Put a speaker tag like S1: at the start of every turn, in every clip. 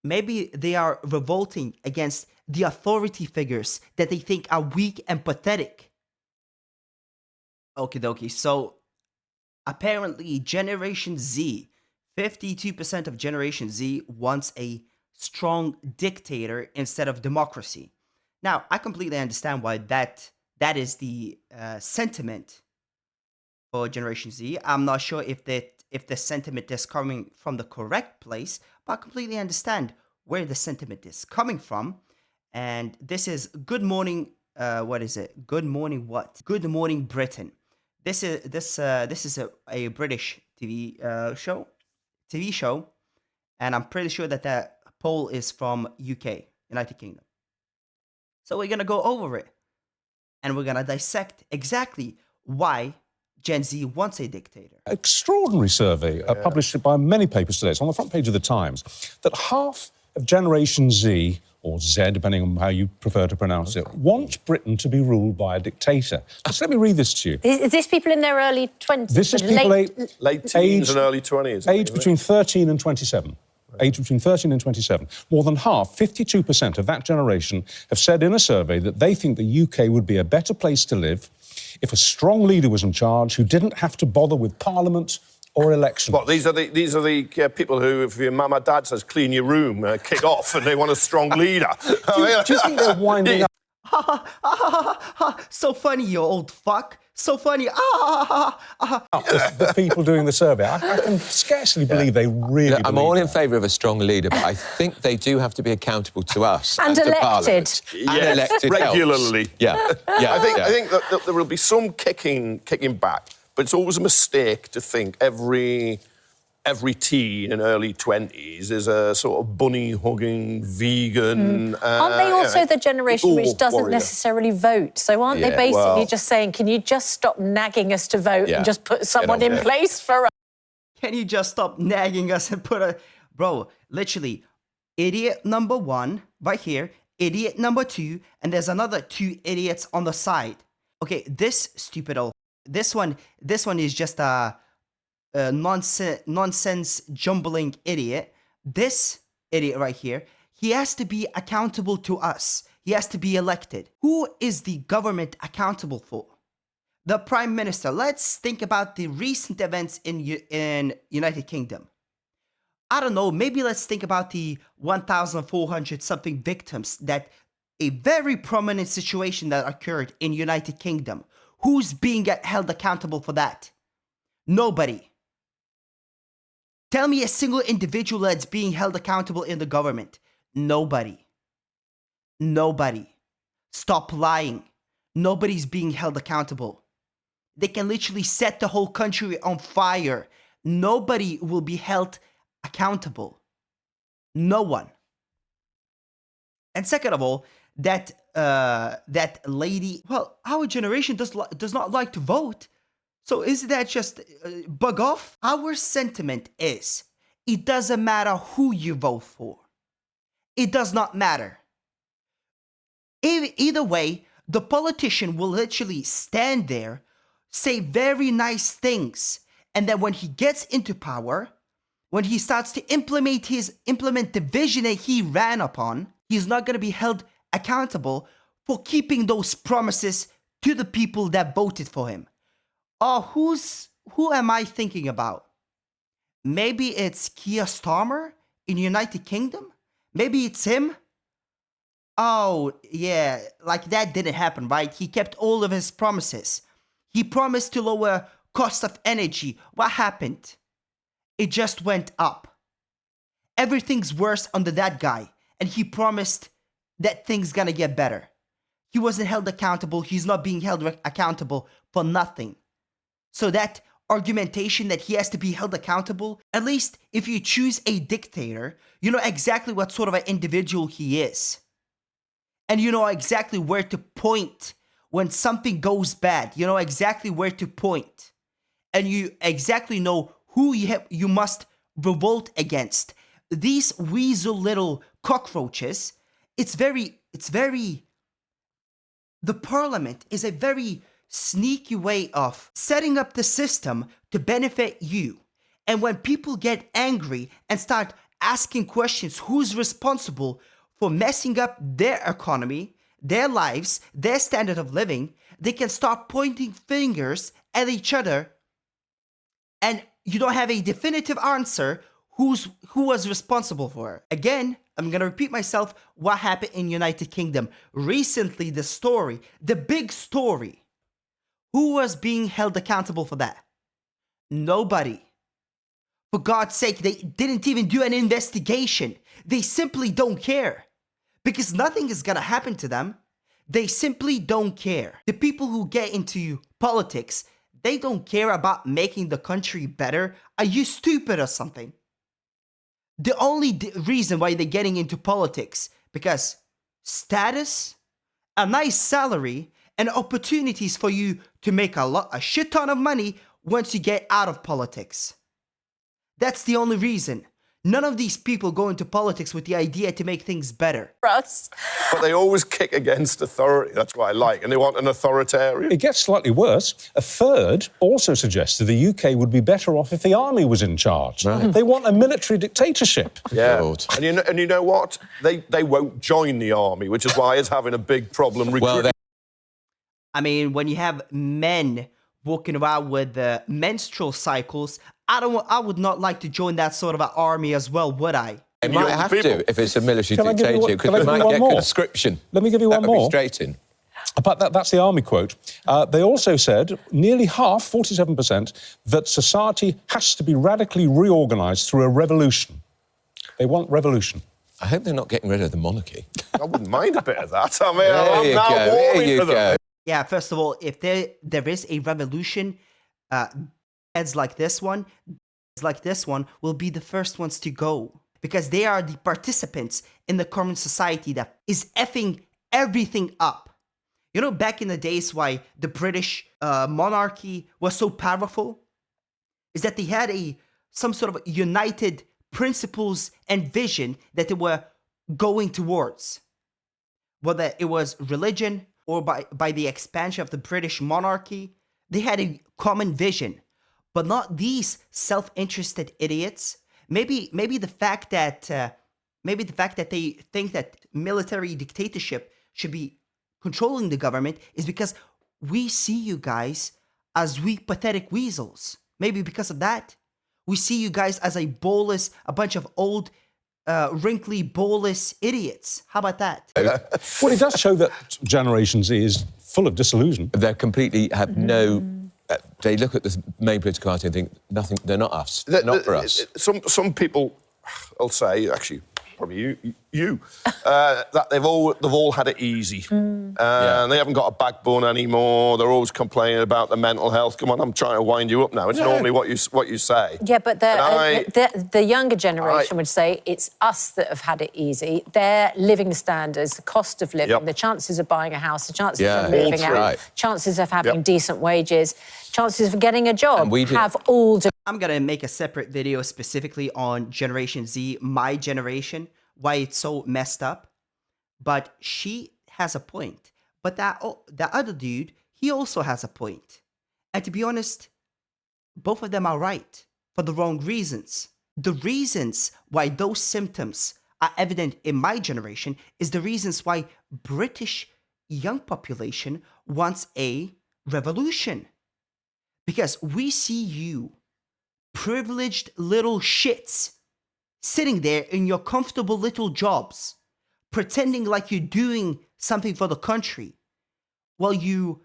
S1: Maybe they are revolting against the authority figures that they think are weak and pathetic. Okie dokie. So apparently, Generation Z, 52% of Generation Z wants a strong dictator instead of democracy. Now, I completely understand why that is the sentiment for Generation Z. I'm not sure if the sentiment is coming from the correct place, but I completely understand where the sentiment is coming from. And this is Good Morning. What is it? Good Morning what? Good Morning Britain. This is a British TV show, and I'm pretty sure that that poll is from UK, United Kingdom. So we're gonna go over it, and we're gonna dissect exactly why Gen Z wants a dictator.
S2: Extraordinary survey published by many papers today. It's on the front page of the Times that half of Generation Z, or Z, depending on how you prefer to pronounce it, want Britain to be ruled by a dictator. Just let me read this to you.
S3: Is this people in their early 20s?
S2: This is people
S4: late teens and early 20s.
S2: Aged between 13 and 27. Aged between 13 and 27. More than half, 52% of that generation, have said in a survey that they think the UK would be a better place to live if a strong leader was in charge who didn't have to bother with Parliament or elections.
S4: What, these are the people who, if your mum or dad says clean your room, kick off, and they want a strong leader.
S2: Do you think they're winding up?
S1: So funny, you old fuck. So funny.
S2: The people doing the survey. I can scarcely believe they really
S5: Look, I'm all in
S2: that.
S5: favour of a strong leader, but I think they do have to be accountable to us
S3: and
S5: to
S3: elected.
S5: Parliament.
S4: Yes,
S5: and elected
S4: regularly.
S5: Helps. Yeah.
S4: I think that there will be some kicking back, but it's always a mistake to think every teen in early 20s is a sort of bunny-hugging, vegan...
S3: Aren't they also the generation which doesn't
S4: warrior.
S3: necessarily vote? So aren't they basically just saying, can you just stop nagging us to vote and just put someone in place for us?
S1: Can you just stop nagging us and put a... Bro, literally, idiot number one, right here, idiot number two, and there's another two idiots on the side. Okay, this stupid old... This one is just a nonsense jumbling idiot. This idiot right here, he has to be accountable to us. He has to be elected. Who is the government accountable for? The Prime Minister. Let's think about the recent events in United Kingdom. I don't know, maybe let's think about the 1,400 something victims that a very prominent situation that occurred in United Kingdom. Who's being held accountable for that? Nobody. Tell me a single individual that's being held accountable in the government. Nobody. Nobody. Stop lying. Nobody's being held accountable. They can literally set the whole country on fire. Nobody will be held accountable. No one. And second of all, that lady, well, our generation does not like to vote. So is that just bug off? Our sentiment is, it doesn't matter who you vote for. It does not matter. Either way, the politician will literally stand there, say very nice things, and then when he gets into power, when he starts to implement the vision that he ran upon, he's not going to be held accountable for keeping those promises to the people that voted for him. Oh, who am I thinking about? Maybe it's Keir Starmer in United Kingdom? Maybe it's him? Oh, yeah, like that didn't happen, right? He kept all of his promises. He promised to lower cost of energy. What happened? It just went up. Everything's worse under that guy, and he promised that things gonna get better. He wasn't held accountable. He's not being held accountable for nothing. So that argumentation that he has to be held accountable, at least if you choose a dictator, you know exactly what sort of an individual he is. And you know exactly where to point when something goes bad. You know exactly where to point. And you exactly know who you must revolt against. These weasel little cockroaches, the parliament is a very sneaky way of setting up the system to benefit you. And when people get angry and start asking questions who's responsible for messing up their economy, their lives, their standard of living, they can start pointing fingers at each other, and you don't have a definitive answer who was responsible for it. Again, I'm gonna repeat myself, what happened in United Kingdom. Recently, the big story, who was being held accountable for that? Nobody. For God's sake, they didn't even do an investigation. They simply don't care. Because nothing is gonna happen to them. They simply don't care. The people who get into politics, they don't care about making the country better. Are you stupid or something? The only reason why they're getting into politics, because status, a nice salary, and opportunities for you to make a shit ton of money once you get out of politics. That's the only reason. None of these people go into politics with the idea to make things better.
S3: Russ.
S4: But they always kick against authority. That's what I like. And they want an authoritarian.
S2: It gets slightly worse. A third also suggested the UK would be better off if the army was in charge. Right. They want a military dictatorship.
S4: Yeah. And you know what? They won't join the army, which is why it's having a big problem recruiting.
S1: I mean, when you have men walking around with menstrual cycles, I would not like to join that sort of an army as well, would I?
S5: They might have to if it's a military dictatorship, because they might get conscription.
S2: Let me give you one more.
S5: That would be straight in.
S2: But that's the army quote. They also said, nearly half, 47%, that society has to be radically reorganised through a revolution. They want revolution.
S5: I hope they're not getting rid of the monarchy.
S4: I wouldn't mind a bit of that. I mean, I'm now warming for them.
S1: Yeah, first of all, if there is a revolution, heads like this one will be the first ones to go, because they are the participants in the current society that is effing everything up. You know, back in the days why the British monarchy was so powerful is that they had some sort of united principles and vision that they were going towards. Whether it was religion or by the expansion of the British monarchy, they had a common vision. But not these self-interested idiots. Maybe the fact that they think that military dictatorship should be controlling the government is because we see you guys as weak, pathetic weasels. Maybe because of that, we see you guys as a bunch of old, wrinkly, ballless idiots. How about that?
S2: Well, it does show that Generation Z is full of disillusion.
S5: They completely have no. They look at the main political party and think nothing. They're not us. They're not for us.
S4: Some people, I'll say, actually, probably you, that they've all had it easy, and they haven't got a backbone anymore. They're always complaining about the mental health. Come on, I'm trying to wind you up now. It's normally what you say.
S3: Yeah, but the younger generation would say it's us that have had it easy. Their living standards, the cost of living, the chances of buying a house, the chances of moving out, chances of having decent wages, chances of getting a job have all.
S1: I'm gonna make a separate video specifically on Generation Z, my generation, why it's so messed up. But she has a point. But that other dude, he also has a point. And to be honest, both of them are right for the wrong reasons. The reasons why those symptoms are evident in my generation is the reasons why British young population wants a revolution. Because we see you, privileged little shits, sitting there in your comfortable little jobs, pretending like you're doing something for the country, while you're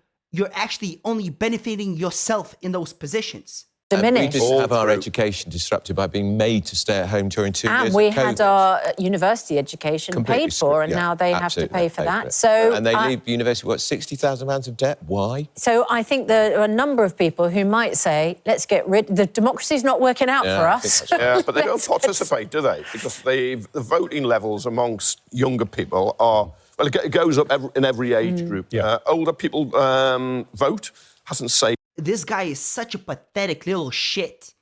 S1: actually only benefiting yourself in those positions.
S5: And we just have our education disrupted by being made to stay at home during 2 years of COVID.
S3: And we had our university education paid for, and now they have to pay for that. So,
S5: and they leave university, what, £60,000 of debt? Why?
S3: So I think there are a number of people who might say, let's get rid... The democracy's not working out for us.
S4: Yeah, but they don't participate, do they? Because the voting levels amongst younger people are... Well, it goes up in every age group. Yeah. Older people vote, hasn't saved...
S1: This guy is such a pathetic little shit.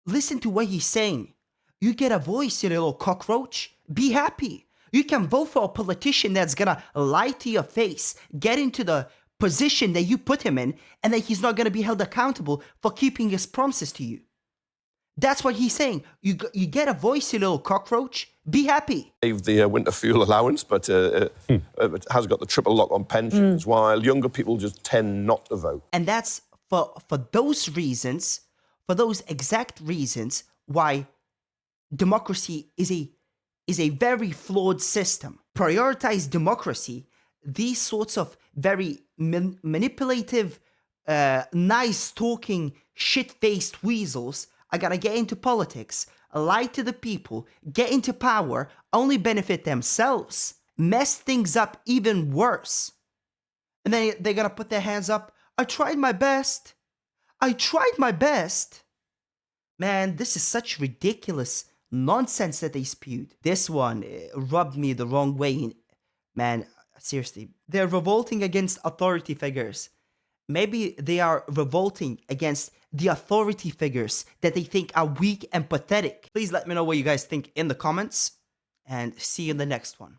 S1: Listen to what he's saying. You get a voice, you little cockroach. Be happy. You can vote for a politician that's gonna lie to your face, get into the position that you put him in, and that he's not gonna be held accountable for keeping his promises to you. That's what he's saying. You get a voice, you little cockroach. Be happy.
S4: Save the winter fuel allowance, but it has got the triple lock on pensions, while younger people just tend not to vote.
S1: And that's for those reasons, for those exact reasons, why democracy is a very flawed system. Prioritize democracy. These sorts of very manipulative, nice-talking, shit-faced weasels are gonna get into politics, lie to the people, get into power, only benefit themselves, mess things up even worse. And then they're gonna put their hands up. I tried my best. I tried my best. Man, this is such ridiculous nonsense that they spewed. This one rubbed me the wrong way. Man, seriously. They're revolting against authority figures. Maybe they are revolting against the authority figures that they think are weak and pathetic. Please let me know what you guys think in the comments, and see you in the next one.